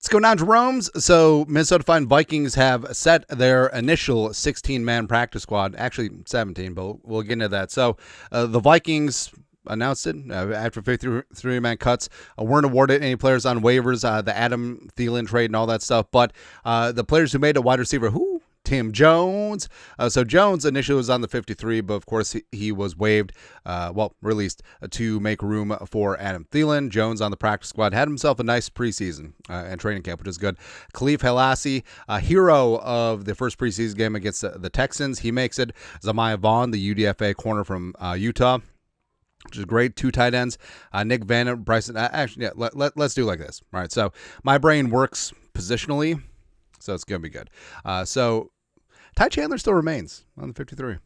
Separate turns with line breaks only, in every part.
What's going on, Jeromes? So, Minnesota Vikings have set their initial 16-man practice squad. Actually, 17, but we'll get into that. So, the Vikings announced it after 53-man cuts. Weren't awarded any players on waivers, the Adam Thielen trade and all that stuff. But the players who made a wide receiver, Tim Jones. So Jones initially was on the 53, but of course he was waived, released to make room for Adam Thielen. Jones on the practice squad had himself a nice preseason and training camp, which is good. Khalif Halassi, a hero of the first preseason game against the Texans. He makes it. Zamiah Vaughn, the UDFA corner from Utah, which is great. 2 tight ends. Nick Vanna, Bryson. Let's do it like this. All right, so my brain works positionally, so it's going to be good. So Ty Chandler still remains on the 53.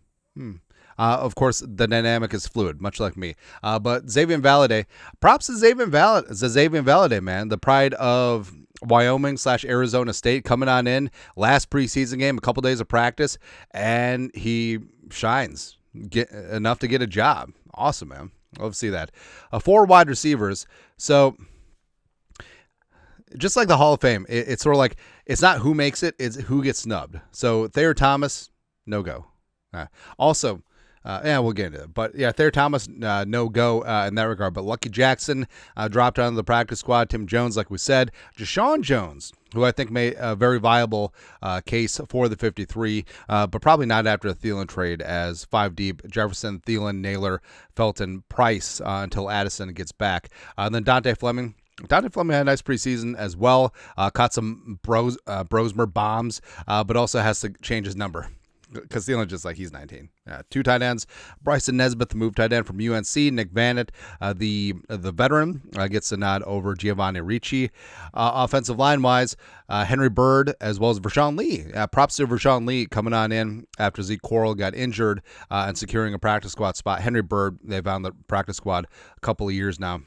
Of course, the dynamic is fluid, much like me. But Xavier Valade, props to Xavier Valade, man. The pride of Wyoming/Arizona State, coming on in. Last preseason game, a couple days of practice, and he shines enough to get a job. Awesome, man. Love to see that. 4 wide receivers. So, just like the Hall of Fame, it's sort of like, it's not who makes it, it's who gets snubbed. So Thayer Thomas, no go. We'll get into it. But yeah, Thayer Thomas, no go in that regard. But Lucky Jackson dropped out of the practice squad. Tim Jones, like we said. Deshaun Jones, who I think made a very viable case for the 53, but probably not after the Thielen trade, as 5 deep: Jefferson, Thielen, Naylor, Felton, Price, until Addison gets back. And then Dante Fleming. Dante Fleming had a nice preseason as well. Caught some Brosmer bombs, but also has to change his number because Thielen just he's 19. 2 tight ends. Bryson Nesbitt, the move tight end from UNC. Nick Vanett, the veteran, gets a nod over Giovanni Ricci. Offensive line-wise, Henry Bird as well as Vershawn Lee. Props to Vershawn Lee coming on in after Zeke Corral got injured and securing a practice squad spot. Henry Bird, they've on the practice squad a couple of years now.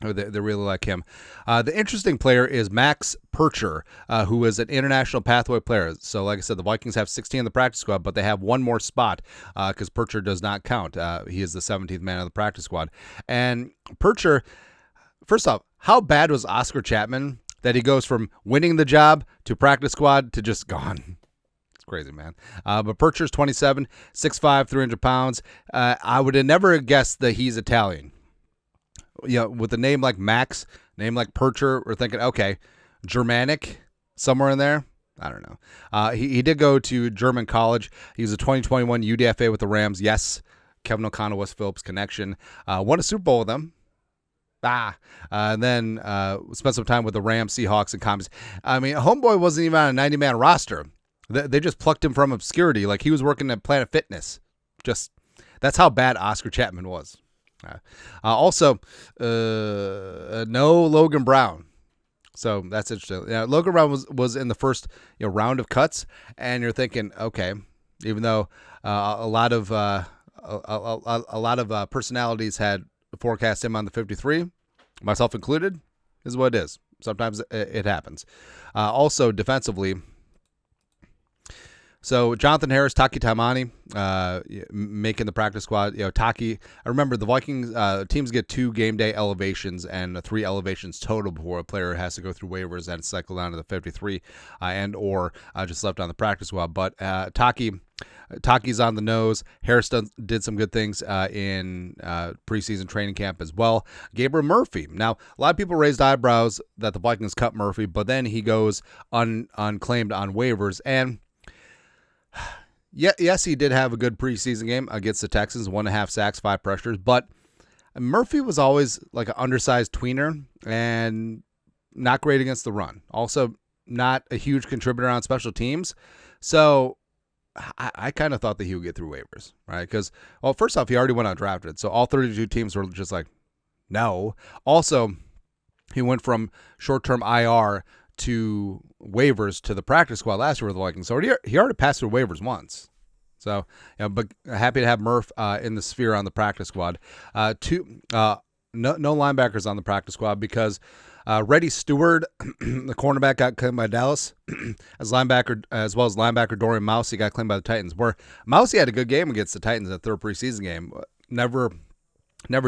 They really like him. The interesting player is Max Percher, who is an international pathway player. So, like I said, the Vikings have 16 in the practice squad, but they have one more spot because Percher does not count. He is the 17th man of the practice squad. And Percher, first off, how bad was Oscar Chapman that he goes from winning the job to practice squad to just gone? It's crazy, man. But Percher's 27, 6'5", 300 pounds. I would have never guessed that he's Italian. With a name like Max, name like Percher, we're thinking, okay, Germanic, somewhere in there. I don't know. He did go to German college. He was a 2021 UDFA with the Rams. Yes, Kevin O'Connell, West Phillips connection. Won a Super Bowl with them. And then spent some time with the Rams, Seahawks, and Commies. I mean, homeboy wasn't even on a 90-man roster. They just plucked him from obscurity, like he was working at Planet Fitness. That's how bad Oscar Chapman was. Also, no Logan Brown. So that's interesting. Logan Brown was in the first round of cuts, and you're thinking, okay, even though a lot of personalities had forecast him on the 53, myself included, is what it is. Sometimes it happens. Also, defensively. So Jonathan Harris, Taki Taimani, making the practice squad. Taki. I remember the Vikings teams get 2 game day elevations and 3 elevations total before a player has to go through waivers and cycle down to the 53 and or just left on the practice squad. But Taki's on the nose. Harris did some good things in preseason training camp as well. Gabriel Murphy. Now, a lot of people raised eyebrows that the Vikings cut Murphy, but then he goes unclaimed on waivers. And yes, he did have a good preseason game against the Texans, 1.5 sacks, 5 pressures, but Murphy was always like an undersized tweener and not great against the run. Also, not a huge contributor on special teams. So I kind of thought that he would get through waivers, right? Because, well, first off, he already went undrafted. So all 32 teams were just like, no. Also, he went from short-term IR to waivers to the practice squad last year with the Vikings. So he already passed through waivers once. So, but happy to have Murph in the sphere on the practice squad. No linebackers on the practice squad because Reddy Stewart, the cornerback, got claimed by Dallas as well as linebacker Dorian Mousey got claimed by the Titans. Where Mousey had a good game against the Titans in the third preseason game. Never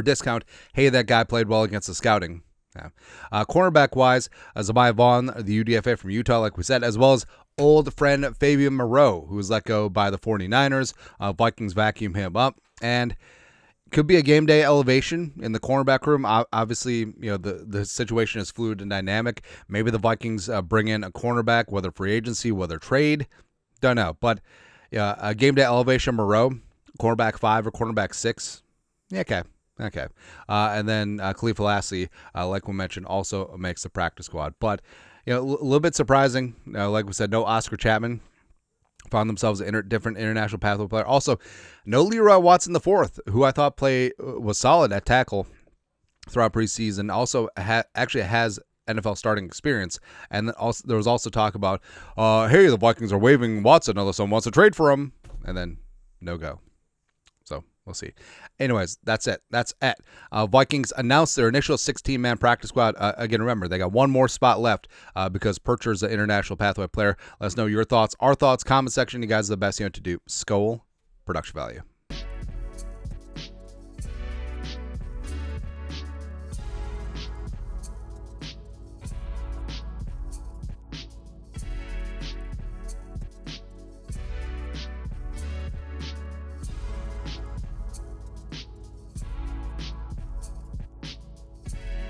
discount, hey, that guy played well against the scouting. Yeah. Cornerback-wise, Zamaya Vaughn, the UDFA from Utah, like we said, as well as old friend Fabian Moreau, who was let go by the 49ers. Vikings vacuum him up, and could be a game day elevation in the cornerback room. Obviously, the situation is fluid and dynamic. Maybe the Vikings bring in a cornerback, whether free agency, whether trade, don't know. But yeah, a game day elevation, Moreau, cornerback 5 or cornerback 6. Yeah, okay. And then Khalifa Lassie, like we mentioned, also makes the practice squad. But a little bit surprising. Like we said, no Oscar Chapman. Found themselves a different international pathway player. Also, no Leroy Watson IV, who I thought was solid at tackle throughout preseason. Also, actually has NFL starting experience. And then also, there was also talk about, hey, the Vikings are waiving Watson unless someone wants to trade for him. And then no go. So we'll see. Anyways, that's it. Vikings announced their initial 16-man practice squad. Again, remember, they got one more spot left because Purcher's an international pathway player. Let us know your thoughts, our thoughts, comment section. You guys are the best to do. Skol, production value.